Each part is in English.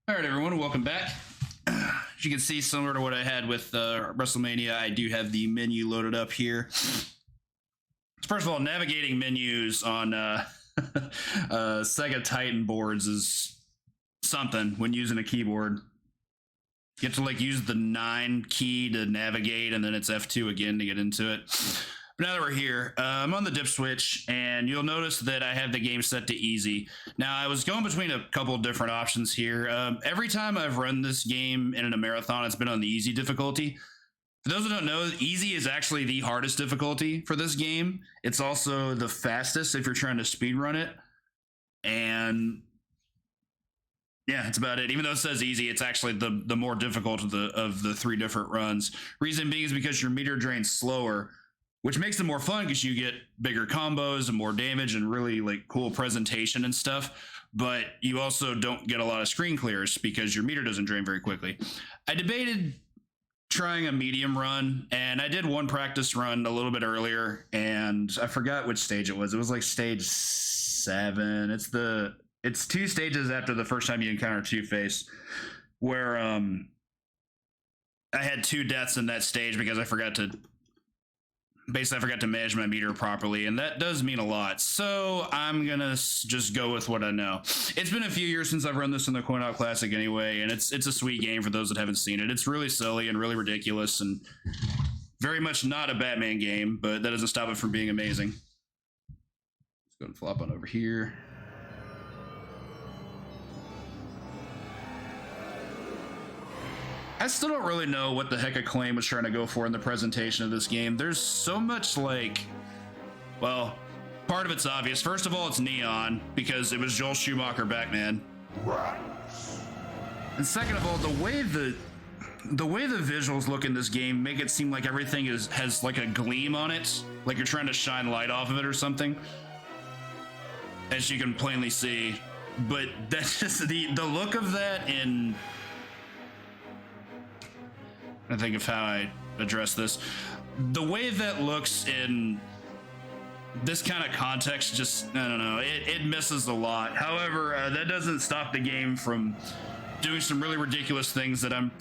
All right, everyone, welcome back. As you can see, similar to what I had with WrestleMania, I do have the menu loaded up here. First of all, navigating menus on Sega Titan boards is something when using a keyboard. You have to like use the 9 key to navigate, and then it's F2 again to get into it. But now that we're here, I'm on the dip switch, and you'll notice that I have the game set to easy. Now, I was going between a couple of different options here. Every time I've run this game in a marathon, it's been on the easy difficulty. For those who don't know, easy is actually the hardest difficulty for this game. It's also the fastest if you're trying to speedrun it. And yeah, that's about it. Even though it says easy, it's actually the more difficult of the 3 different runs. Reason being is because your meter drains slower, which makes it more fun because you get bigger combos and more damage and really like cool presentation and stuff. But you also don't get a lot of screen clears because your meter doesn't drain very quickly. I debated trying a medium run, and I did one practice run a little bit earlier, and I forgot which stage it was. It was like stage 7. It's 2 stages after the first time you encounter Two-Face, where I had 2 deaths in that stage because I forgot to manage my meter properly, and that does mean a lot. So I'm gonna just go with what I know. It's been a few years since I've run this in the Coin Op Classic anyway, and it's a sweet game for those that haven't seen it. It's really silly and really ridiculous and very much not a Batman game, but that doesn't stop it from being amazing. Let's go and flop on over here. I still don't really know what the heck Acclaim was trying to go for in the presentation of this game. There's so much like, well, part of it's obvious. First of all, it's neon because it was Joel Schumacher Batman. And second of all, the way the visuals look in this game make it seem like everything has like a gleam on it, like you're trying to shine light off of it or something, as you can plainly see. But that's just the look of that in. I think of how I address this. The way that looks in this kind of context, just, I don't know, it misses a lot. However, that doesn't stop the game from doing some really ridiculous things that I'm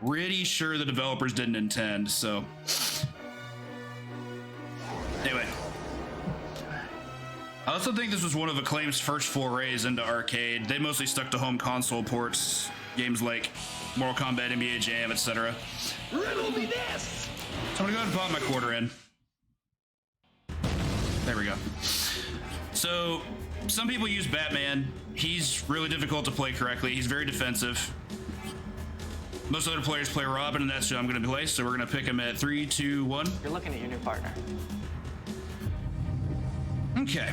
pretty sure the developers didn't intend, so. Anyway. I also think this was one of Acclaim's first forays into arcade. They mostly stuck to home console ports, games like Mortal Kombat, NBA Jam, etc. Riddle me this! So I'm gonna go ahead and pop my quarter in. There we go. So, some people use Batman. He's really difficult to play correctly. He's very defensive. Most other players play Robin, and that's who I'm gonna play. So we're gonna pick him at 3, 2, 1. You're looking at your new partner. Okay.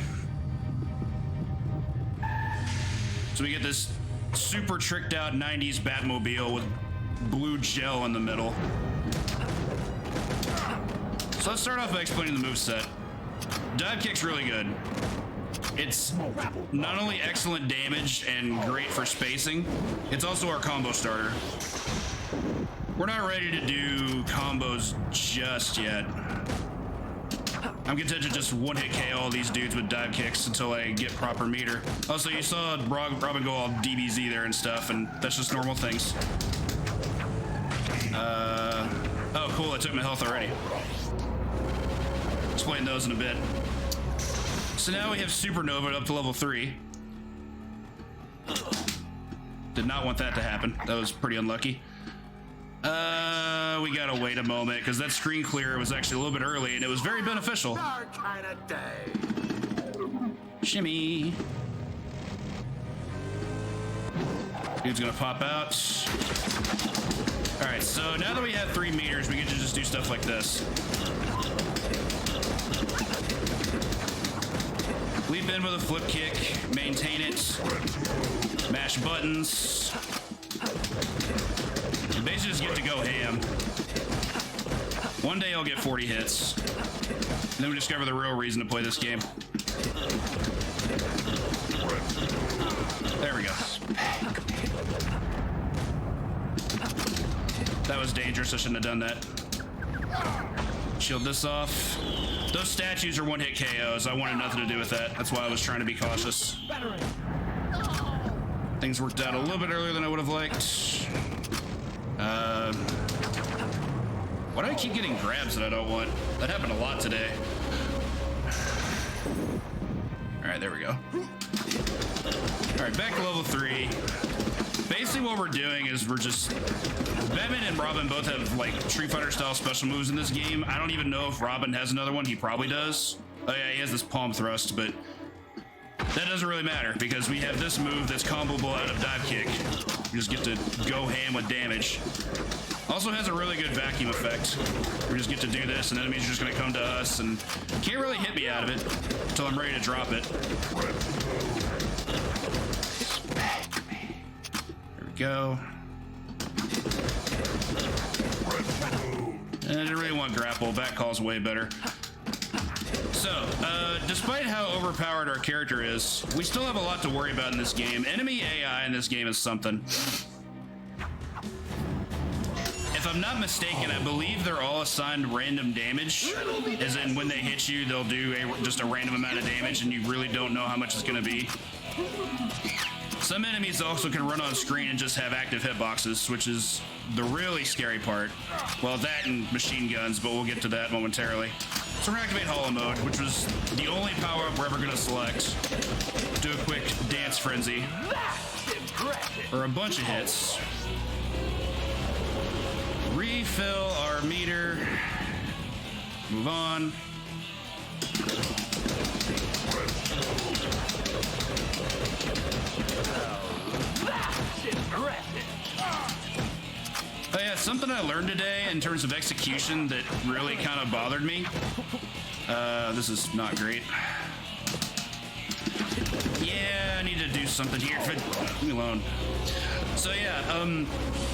So we get this super tricked out 90s Batmobile with blue gel in the middle. So let's start off by explaining the moveset. Dive kick's really good. It's not only excellent damage and great for spacing, it's also our combo starter. We're not ready to do combos just yet. I'm content to just one-hit KO all these dudes with dive kicks until I get proper meter. Also, you saw Robin go all DBZ there and stuff, and that's just normal things. Oh, cool, I took my health already. Explain those in a bit. So now we have Supernova up to level 3. Did not want that to happen. That was pretty unlucky. We gotta wait a moment because that screen clear was actually a little bit early and it was very beneficial. Our kind of day. Shimmy. Dude's gonna pop out. All right, so now that we have 3 meters, we get to just do stuff like this. Leap in with a flip kick, maintain it, mash buttons. You basically just get to go ham. One day I'll get 40 hits. And then we discover the real reason to play this game. There we go. That was dangerous. I shouldn't have done that. Shield this off. Those statues are one-hit KOs. I wanted nothing to do with that. That's why I was trying to be cautious. Things worked out a little bit earlier than I would have liked. Why do I keep getting grabs that I don't want? That happened a lot today. All right, there we go. All right, back to level 3. Basically what we're doing is we're just... Batman and Robin both have like Street Fighter style special moves in this game. I don't even know if Robin has another one. He probably does. Oh yeah, he has this palm thrust, but that doesn't really matter because we have this move that's comboable out of dive kick. We just get to go ham with damage. Also has a really good vacuum effect. We just get to do this and enemies are just gonna come to us and can't really hit me out of it until I'm ready to drop it. There we go. And I didn't really want grapple. Back call's way better. So, despite how overpowered our character is, we still have a lot to worry about in this game. Enemy AI in this game is something. If I'm not mistaken, I believe they're all assigned random damage. As in, when they hit you, they'll do just a random amount of damage, and you really don't know how much it's going to be. Some enemies also can run on screen and just have active hitboxes, which is the really scary part. Well, that and machine guns, but we'll get to that momentarily. So we're going to activate Hollow Mode, which was the only power-up we're ever going to select. Do a quick Dance Frenzy. For a bunch of hits. Refill our meter. Move on. Oh yeah, something I learned today in terms of execution that really kind of bothered me. This is not great. Yeah, I need to do something here. Leave me alone. So yeah,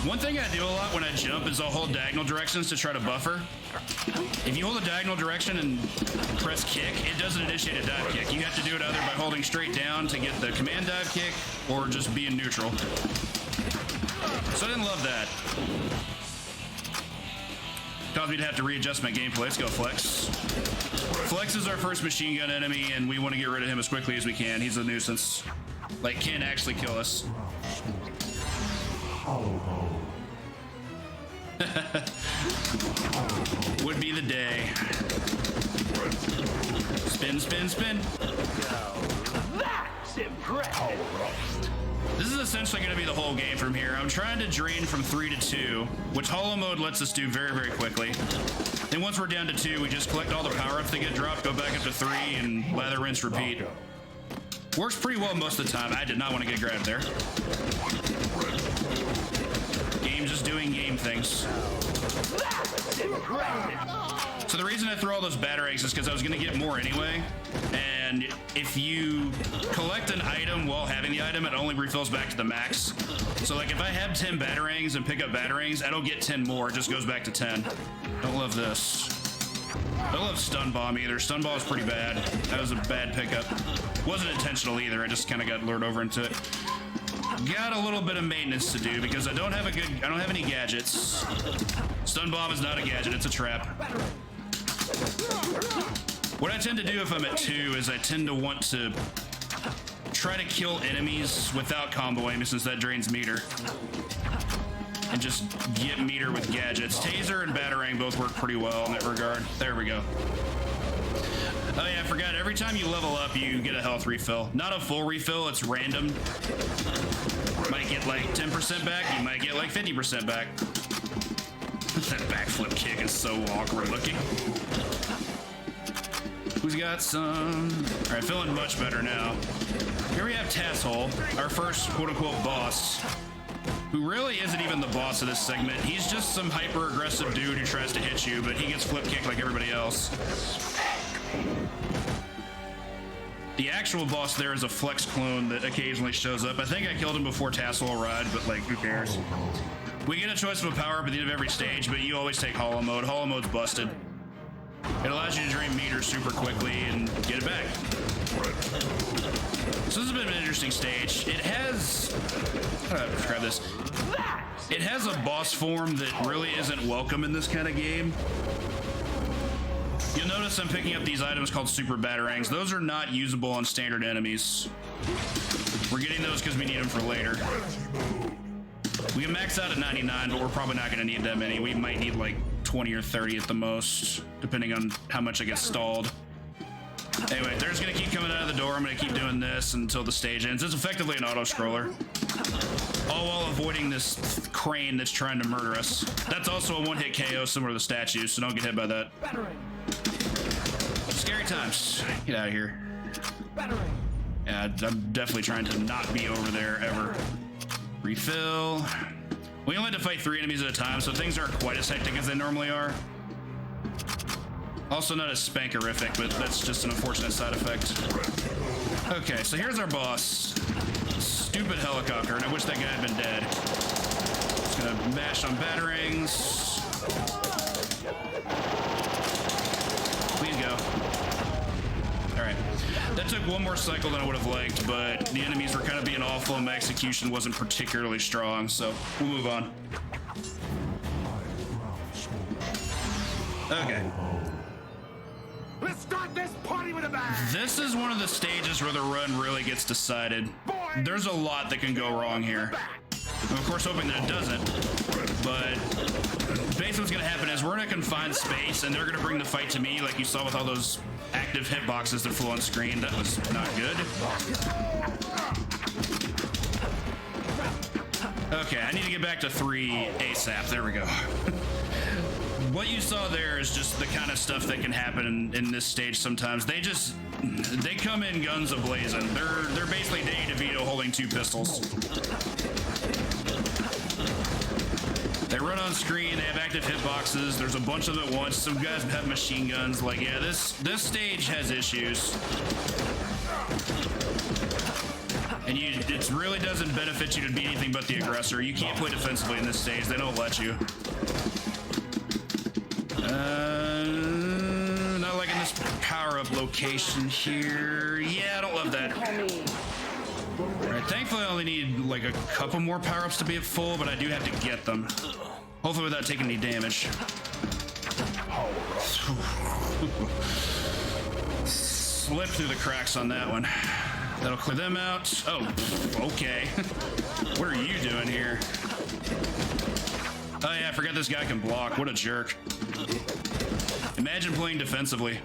one thing I do a lot when I jump is I'll hold diagonal directions to try to buffer. If you hold a diagonal direction and press kick, it doesn't initiate a dive kick. You have to do it either by holding straight down to get the command dive kick or just being neutral. So I didn't love that. Caused me to have to readjust my gameplay. Let's go Flex. Flex is our first machine gun enemy, and we want to get rid of him as quickly as we can. He's a nuisance. Like, can't actually kill us. Would be the day. Spin, spin, spin. That's impressive. This is essentially going to be the whole game from here. I'm trying to drain from 3 to 2, which Hollow Mode lets us do very, very quickly. Then once we're down to 2, we just collect all the power-ups that get dropped, go back up to 3, and lather, rinse, repeat. Works pretty well most of the time. I did not want to get grabbed there. Game just doing game things. So the reason I threw all those batarangs is because I was going to get more anyway. And if you collect an item while having the item, it only refills back to the max. So like if I have 10 batarangs and pick up batarangs, I don't get 10 more. It just goes back to 10. Don't love this. Don't love Stun Bomb either. Stun Bomb is pretty bad. That was a bad pickup. Wasn't intentional either. I just kind of got lured over into it. Got a little bit of maintenance to do because I don't have any gadgets. Stun Bomb is not a gadget, it's a trap. What I tend to do if I'm at 2 is I tend to want to try to kill enemies without combo aiming since that drains meter. And just get meter with gadgets. Taser and Batarang both work pretty well in that regard. There we go. Oh yeah, I forgot. Every time you level up, you get a health refill. Not a full refill, it's random. You might get like 10% back, you might get like 50% back. That backflip kick is so awkward looking. Who's got some? All right, feeling much better now. Here we have Tasshole, our first quote-unquote boss, who really isn't even the boss of this segment. He's just some hyper-aggressive dude who tries to hit you, but he gets flip kicked like everybody else. The actual boss there is a Flex clone that occasionally shows up. I think I killed him before Tassel arrived, but like, who cares? We get a choice of a power-up at the end of every stage, but you always take Hollow Mode. Hollow Mode's busted. It allows you to drain meter super quickly and get it back. So this has been an interesting stage. It has... how do I describe this? It has a boss form that really isn't welcome in this kind of game. You'll notice I'm picking up these items called Super Batarangs. Those are not usable on standard enemies. We're getting those because we need them for later. We can max out at 99, but we're probably not going to need that many. We might need like 20 or 30 at the most, depending on how much I get stalled. Anyway, they're just going to keep coming out of the door. I'm going to keep doing this until the stage ends. It's effectively an auto-scroller. All while avoiding this crane that's trying to murder us. That's also a one-hit KO similar to the statue, so don't get hit by that. Scary times. Get out of here. Yeah, I'm definitely trying to not be over there ever. Refill. We only have to fight 3 enemies at a time, so things aren't quite as hectic as they normally are. Also not as spankerific, but that's just an unfortunate side effect. Okay, so here's our boss. Stupid helicopter, and I wish that guy had been dead. Just gonna mash on batarangs. Please go. Alright. That took one more cycle than I would have liked, but the enemies were kind of being awful and my execution wasn't particularly strong, so we'll move on. Okay. Let's start this party with a bang! This is one of the stages where the run really gets decided. There's a lot that can go wrong here. I'm of course hoping that it doesn't, but basically what's gonna happen is we're in a confined space and they're gonna bring the fight to me like you saw with all those active hitboxes that flew on screen. That was not good. Okay, I need to get back to 3 ASAP. There we go. What you saw there is just the kind of stuff that can happen in this stage sometimes. They come in guns a-blazing. They're basically Danny DeVito holding 2 pistols. They run on screen, they have active hitboxes, there's a bunch of them at once. Some guys have machine guns. Like, yeah, this stage has issues. And it really doesn't benefit you to be anything but the aggressor. You can't play defensively in this stage, they don't let you. Not liking this power-up location here. Yeah, I don't love that. Alright, thankfully I only need like a couple more power-ups to be at full, but I do have to get them. Hopefully without taking any damage. Slip through the cracks on that one. That'll clear them out. Oh, okay. What are you doing here? Oh yeah, I forgot this guy can block. What a jerk. Imagine playing defensively.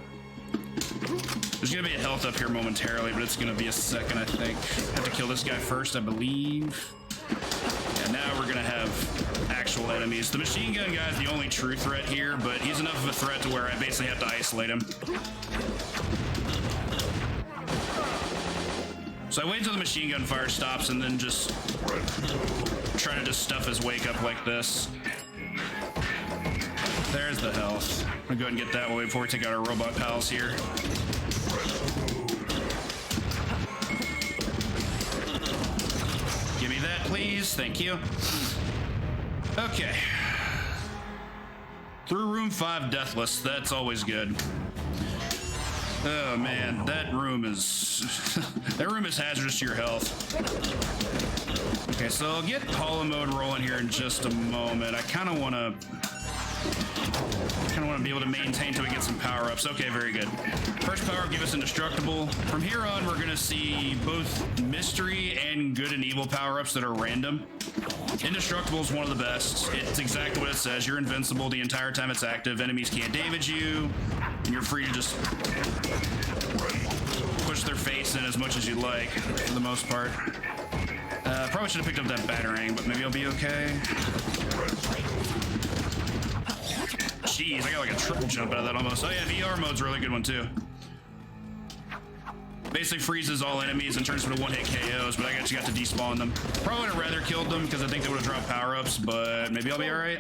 There's gonna be a health up here momentarily, but it's gonna be a second, I think. Have to kill this guy first, I believe. Yeah, now we're gonna have actual enemies. The machine gun guy's the only true threat here, but he's enough of a threat to where I basically have to isolate him. So I wait until the machine gun fire stops and then just try to just stuff his wake up like this. There's the health. I'm gonna go ahead and get that way before we take out our robot pals here. Give me that, please. Thank you. Okay. Through room 5 deathless. That's always good. Oh man, that room is hazardous to your health. Okay, so I'll get hollow mode rolling here in just a moment. I kind of want to be able to maintain till we get some power-ups. Okay, very good. First power-up, give us indestructible. From here on, we're gonna see both mystery and good and evil power-ups that are random. Indestructible is one of the best. It's exactly what it says. You're invincible the entire time it's active. Enemies can't damage you, and you're free to just push their face in as much as you like, for the most part. Probably should have picked up that batarang, but maybe I'll be okay. Jeez, I got like a triple jump out of that almost. Oh yeah, VR mode's a really good one too. Basically freezes all enemies and turns them to one-hit KOs, but I actually got to despawn them. Probably would have rather killed them because I think they would have dropped power-ups, but maybe I'll be alright.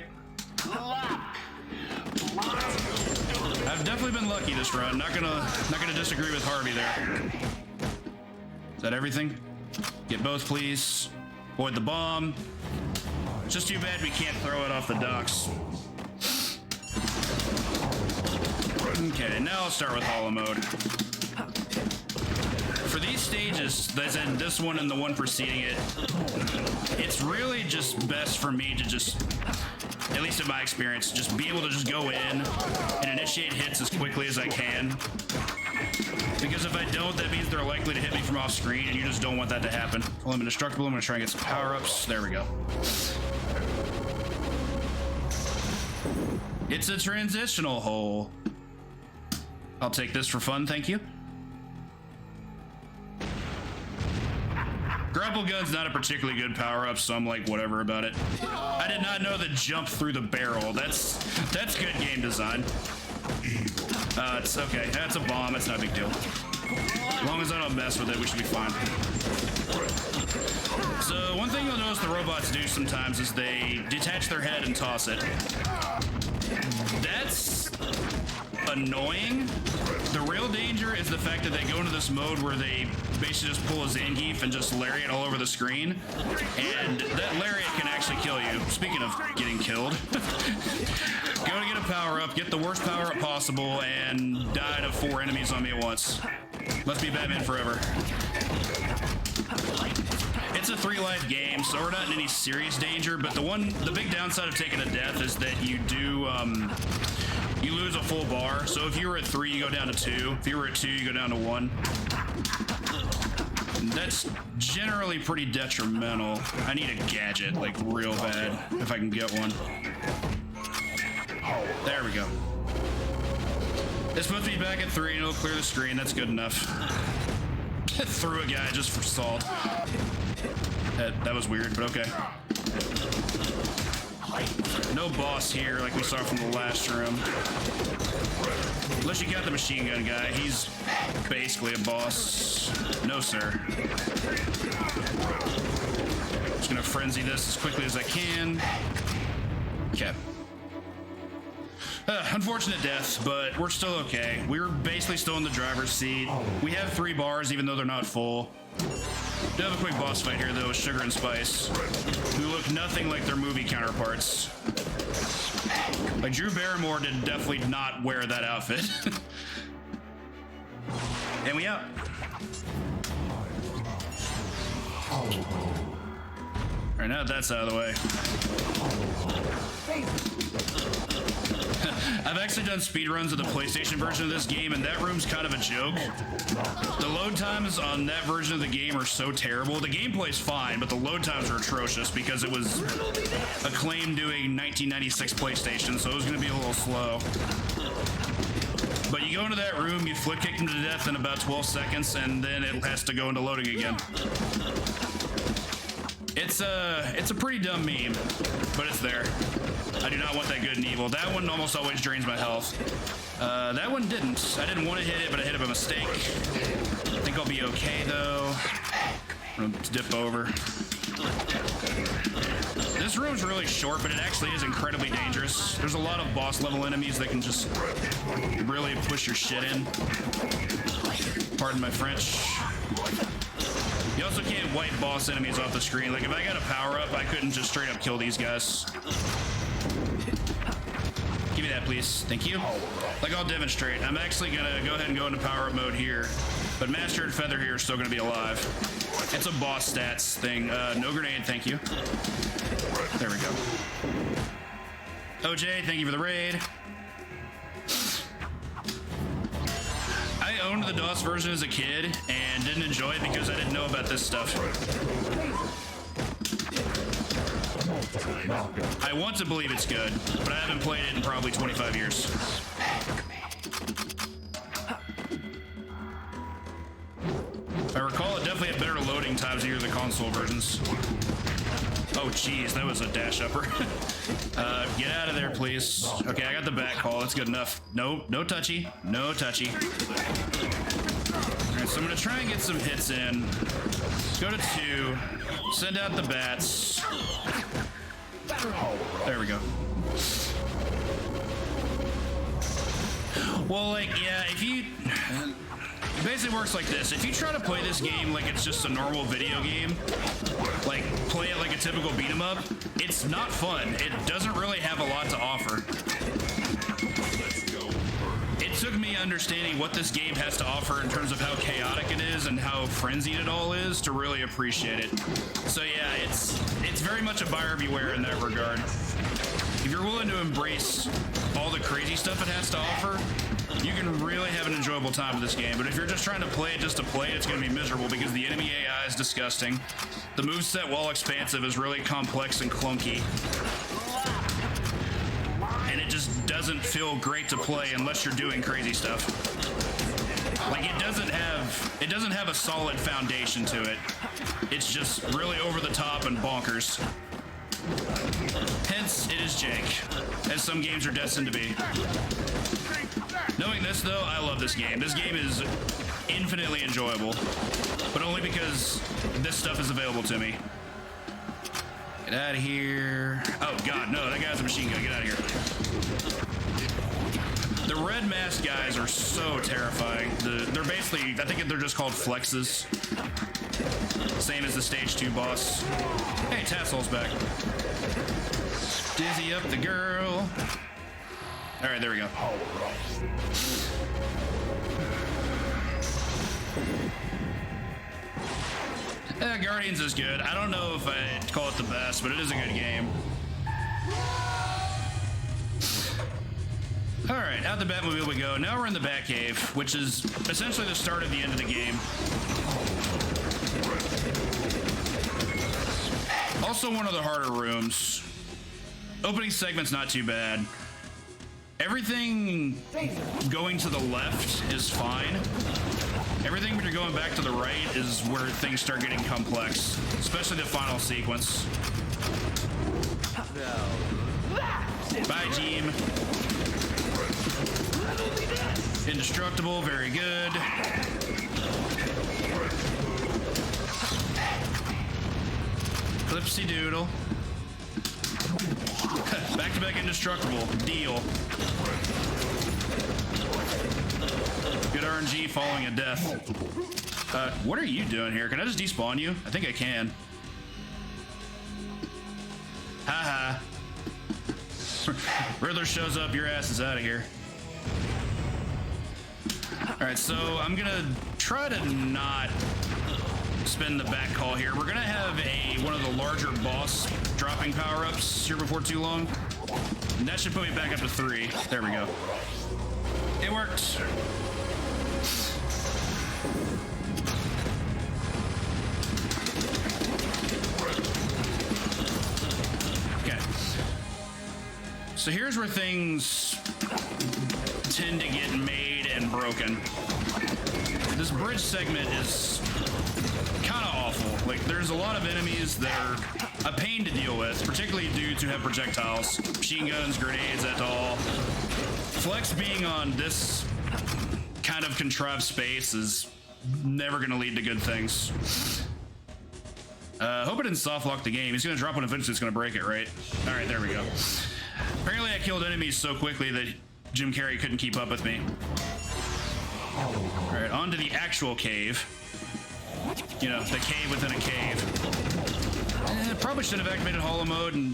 I've definitely been lucky this run. Not gonna disagree with Harvey there. Is that everything? Get both, please. Avoid the bomb. It's just too bad we can't throw it off the docks. Okay, now I'll start with hollow mode. For these stages, as in this one and the one preceding it, it's really just best for me to just, at least in my experience, just be able to just go in and initiate hits as quickly as I can. Because if I don't, that means they're likely to hit me from off screen, and you just don't want that to happen. Well, I'm indestructible. I'm gonna try and get some power-ups. There we go. It's a transitional hole. I'll take this for fun, thank you. Grapple gun's not a particularly good power-up, so I'm like, whatever about it. I did not know the jump through the barrel. That's good game design. It's okay. That's a bomb. It's not a big deal. As long as I don't mess with it, we should be fine. So one thing you'll notice the robots do sometimes is they detach their head and toss it. That's annoying. The real danger is the fact that they go into this mode where they basically just pull a Zangief and just lariat all over the screen, and that lariat can actually kill you. Speaking of getting killed, go to get a power up, get the worst power up possible, and die to 4 enemies on me at once. Must be Batman Forever. It's a 3-life game, so we're not in any serious danger, but the big downside of taking a death is that you do, you lose a full bar. So if you were at 3, you go down to 2. If you were at 2, you go down to 1. That's generally pretty detrimental. I need a gadget, like real bad, if I can get one. There we go. It's supposed to be back at 3 and it'll clear the screen. That's good enough. Threw a guy just for salt. That was weird, but okay. No boss here like we saw from the last room. Unless you got the machine gun guy. He's basically a boss. No, sir. Just gonna frenzy this as quickly as I can. Okay. Unfortunate death, but we're still okay. We're basically still in the driver's seat. We have 3 bars, even though they're not full. Do have a quick boss fight here, though, with Sugar and Spice, who look nothing like their movie counterparts. Like, Drew Barrymore did definitely not wear that outfit. And we out. Alright, now that's out of the way. I've actually done speedruns of the PlayStation version of this game, and that room's kind of a joke. The load times on that version of the game are so terrible. The gameplay's fine, but the load times are atrocious because it was Acclaim doing 1996 PlayStation, so it was going to be a little slow. But you go into that room, you flick kick him to death in about 12 seconds, and then it has to go into loading again. It's a pretty dumb meme, but it's there. I do not want that good and evil. That one almost always drains my health. That one didn't. I didn't want to hit it, but I hit it by mistake. I think I'll be okay, though. I'm gonna dip over. This room's really short, but it actually is incredibly dangerous. There's a lot of boss level enemies that can just really push your shit in. Pardon my French. You also can't wipe boss enemies off the screen. Like, if I got a power-up, I couldn't just straight up kill these guys. Give me that, please. Thank you. Like, I'll demonstrate. I'm actually gonna go ahead and go into power-up mode here, but Master and Feather here are still gonna be alive. It's a boss stats thing. No grenade, thank you. There we go. OJ, thank you for the raid. I owned the DOS version as a kid and didn't enjoy it because I didn't know about this stuff. I want to believe it's good, but I haven't played it in probably 25 years. If I recall, it definitely had better loading times here than the console versions. Oh, jeez, that was a dash upper. Get out of there, please. Okay, I got the back call. That's good enough. No touchy. No touchy. All right, so I'm going to try and get some hits in. Go to 2. Send out the bats. There we go. Well, like, yeah, if you... It basically works like this. If you try to play this game like it's just a normal video game, like play it like a typical beat 'em up, it's not fun. It doesn't really have a lot to offer. It took me understanding what this game has to offer in terms of how chaotic it is and how frenzied it all is to really appreciate it. So yeah, it's very much a buyer beware in that regard. If you're willing to embrace all the crazy stuff it has to offer, you can really have an enjoyable time with this game. But if you're just trying to play it just to play it, it's going to be miserable because the enemy AI is disgusting. The moveset, while expansive, is really complex and clunky. And it just doesn't feel great to play unless you're doing crazy stuff. Like it doesn't have a solid foundation to it. It's just really over the top and bonkers. Hence, it is jank, as some games are destined to be. Knowing this, though, I love this game. This game is infinitely enjoyable, but only because this stuff is available to me. Get out of here. Oh, God, no, that guy's a machine gun. Get out of here. The red mask guys are so terrifying. They're basically, I think they're just called flexes. Same as the stage 2 boss. Hey, Tassel's back. Dizzy up the girl. All right, there we go. Guardians is good. I don't know if I'd call it the best, but it is a good game. All right, out the Batmobile we go. Now we're in the Batcave, which is essentially the start of the end of the game. Also one of the harder rooms. Opening segment's not too bad. Everything going to the left is fine. Everything when you're going back to the right is where things start getting complex, especially the final sequence. Bye, team. Indestructible, very good. Clipsy doodle. Back-to-back indestructible. Deal. Good RNG following a death. What are you doing here? Can I just despawn you? I think I can. Haha. Riddler shows up, your ass is out of here. Alright, so I'm gonna try to not spend the back call here. We're gonna have one of the larger boss dropping power-ups here before too long. And that should put me back up to 3. There we go. It worked. Okay. So here's where things tend to get made and broken. This bridge segment is kind of awful. Like, there's a lot of enemies that are a pain to deal with, particularly dudes who have projectiles, machine guns, grenades, et al. Flex being on this kind of contrived space is never going to lead to good things. Hope it didn't soft lock the game. He's going to drop one eventually. It's going to break it, right? All right, there we go. Apparently I killed enemies so quickly that Jim Carrey couldn't keep up with me. All right, on to the actual cave. You know, the cave within a cave. Probably should have activated Hollow Mode in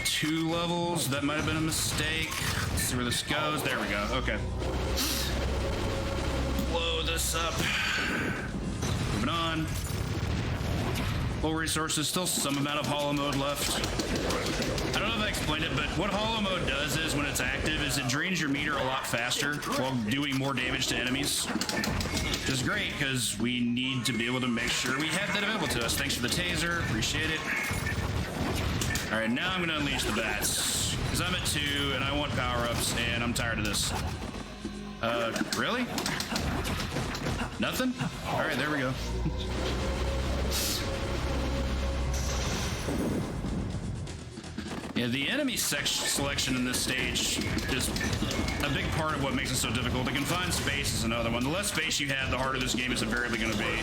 2 levels. That might have been a mistake. Let's see where this goes. There we go. Okay. Blow this up. Moving on. Full resources, still some amount of Hollow Mode left. I don't know if I explained it, but what Hollow Mode does is when it's active is it drains your meter a lot faster while doing more damage to enemies. Which is great because we need to be able to make sure we have that available to us. Thanks for the taser, appreciate it. All right, now I'm gonna unleash the bats because I'm at 2 and I want power-ups and I'm tired of this. Really? Nothing? All right, there we go. Yeah, the enemy selection in this stage is a big part of what makes it so difficult. The confined space is another one. The less space you have, the harder this game is invariably going to be.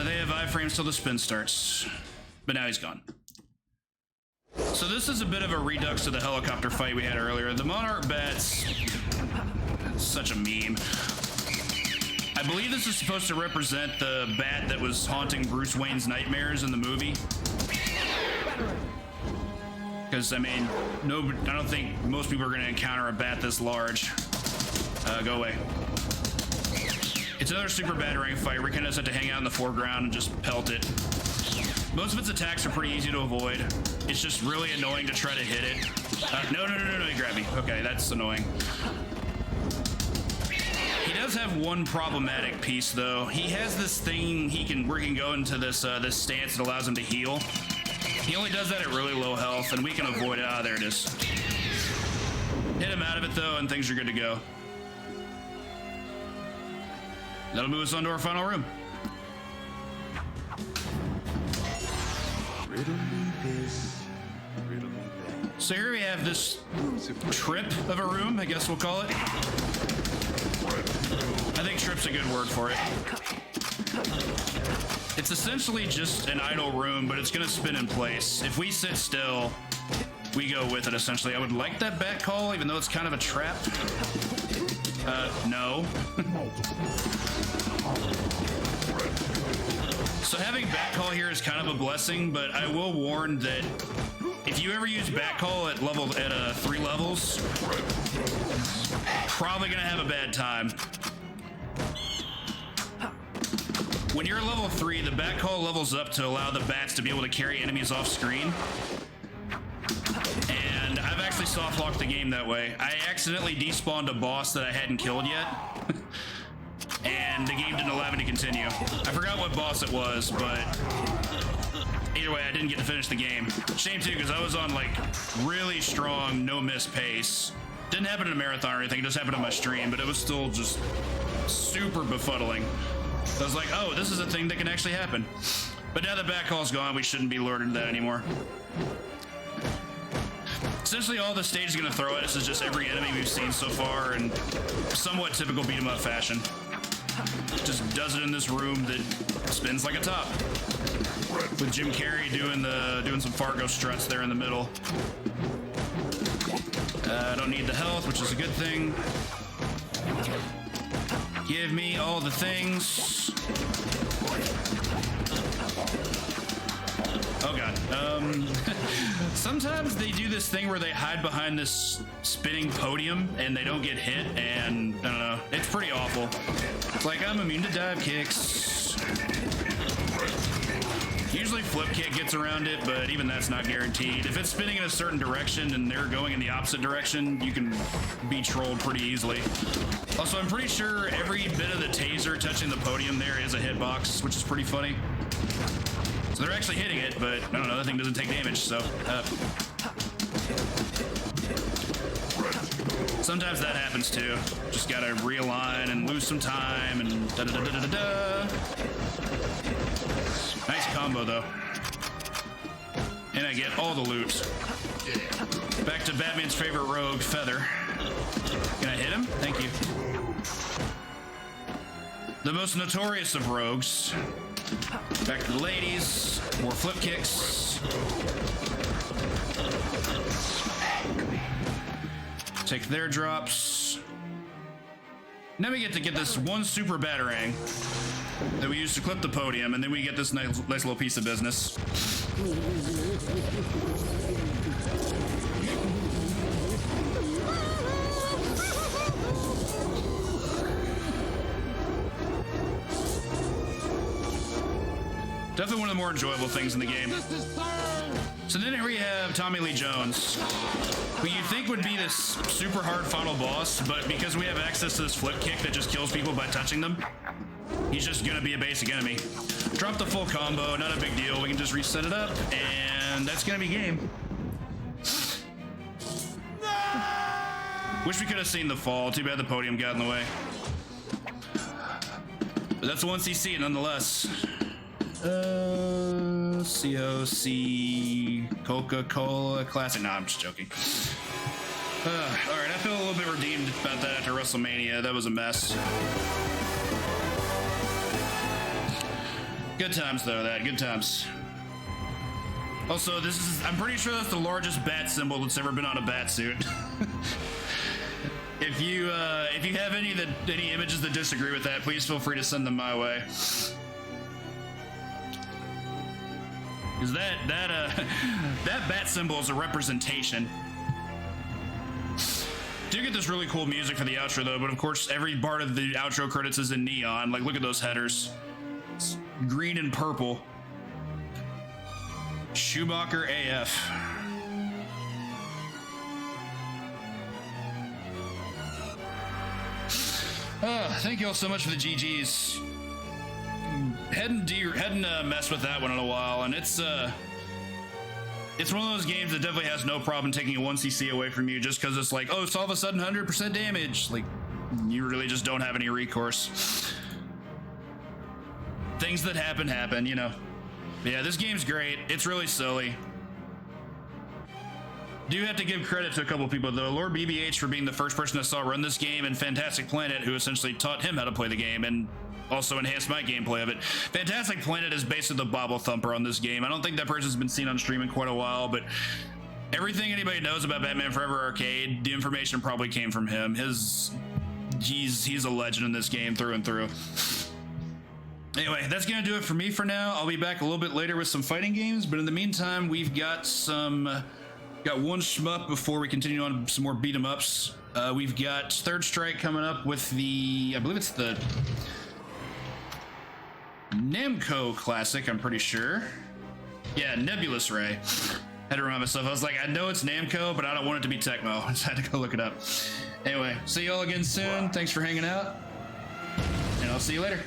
They have iframes till the spin starts, but now he's gone. So this is a bit of a redux to the helicopter fight we had earlier. The Monarch bats, such a meme. I believe this is supposed to represent the bat that was haunting Bruce Wayne's nightmares in the movie. Because, I mean, I don't think most people are going to encounter a bat this large. Go away. It's another super batarang fight. We kind of just have to hang out in the foreground and just pelt it. Most of its attacks are pretty easy to avoid. It's just really annoying to try to hit it. No, he grabbed me. Okay, that's annoying. does have one problematic piece though. He has this thing where he can go into this this stance that allows him to heal. He only does that at really low health, and we can avoid it. Ah, there it is. Hit him out of it though, and things are good to go. That'll move us on to our final room. Riddle me this, riddle me that. So here we have this trip of a room, I guess we'll call it. I think trip's a good word for it. It's essentially just an idle room, but it's gonna spin in place. If we sit still, we go with it essentially. I would like that bat call, even though it's kind of a trap. No. So having bat call here is kind of a blessing, but I will warn that if you ever use bat call at 3 levels, probably gonna have a bad time. When you're level 3, the bat call levels up to allow the bats to be able to carry enemies off screen. And I've actually soft locked the game that way. I accidentally despawned a boss that I hadn't killed yet. And the game didn't allow me to continue. I forgot what boss it was, but either way, I didn't get to finish the game. Shame too, because I was on like really strong, no miss pace. Didn't happen in a marathon or anything, it just happened on my stream, but it was still just super befuddling. I was like, oh, this is a thing that can actually happen. But now that bat call's gone, we shouldn't be lured into that anymore. Essentially, all the stage is going to throw at us is just every enemy we've seen so far in somewhat typical beat 'em up fashion. Just does it in this room that spins like a top. With Jim Carrey doing some Fargo struts there in the middle. I don't need the health, which is a good thing. Give me all the things. Oh god. Sometimes they do this thing where they hide behind this spinning podium and they don't get hit, and I don't know. It's pretty awful. It's like, I'm immune to dive kicks. Usually flip kick gets around it, but even that's not guaranteed. If it's spinning in a certain direction and they're going in the opposite direction, you can be trolled pretty easily. Also, I'm pretty sure every bit of the taser touching the podium there is a hitbox, which is pretty funny. So they're actually hitting it, but I don't know, that thing doesn't take damage, so... Sometimes that happens too. Just gotta realign and lose some time and da-da-da-da-da-da. Nice combo though. And I get all the loot. Back to Batman's favorite rogue, Feather. Can I hit him? Thank you. The most notorious of rogues. Back to the ladies. More flip kicks. Take their drops. Now we get to get this one super batarang that we use to clip the podium, and then we get this nice little piece of business. Definitely one of the more enjoyable things in the game. So then here we have Tommy Lee Jones, who you'd think would be this super hard final boss, but because we have access to this flip kick that just kills people by touching them, he's just gonna be a basic enemy. Drop the full combo, not a big deal. We can just reset it up, and that's gonna be game. Wish we could have seen the fall. Too bad the podium got in the way. But that's one CC nonetheless. COC Coca-Cola Classic. No, I'm just joking. Alright, I feel a little bit redeemed about that after WrestleMania. That was a mess. Good times though, good times. Also, I'm pretty sure that's the largest bat symbol that's ever been on a bat suit. If you have any images that disagree with that, please feel free to send them my way. Because that bat symbol is a representation. Do get this really cool music for the outro though, but of course every part of the outro credits is in neon. Like, look at those headers. It's green and purple. Schumacher AF. Thank you all so much for the GGs. Hadn't messed with that one in a while, and it's one of those games that definitely has no problem taking a 1cc away from you just because it's like, oh, it's all of a sudden 100% damage. Like, you really just don't have any recourse. Things that happen, you know. But yeah, this game's great. It's really silly. Do have to give credit to a couple people though. Lord BBH for being the first person I saw run this game, and Fantastic Planet, who essentially taught him how to play the game and also enhanced my gameplay of it. Fantastic Planet is basically the Bobble Thumper on this game. I don't think that person's been seen on stream in quite a while, but everything anybody knows about Batman Forever Arcade, the information probably came from him. He's a legend in this game through and through. Anyway, that's gonna do it for me for now. I'll be back a little bit later with some fighting games, but in the meantime, we've got one shmup before we continue on some more beat 'em ups. We've got Third Strike coming up with I believe it's the Namco Classic, I'm pretty sure. Yeah, Nebulous Ray. Had to remind myself. I was like, I know it's Namco, but I don't want it to be Tecmo. I just had to go look it up. Anyway, see you all again soon. Thanks for hanging out, and I'll see you later.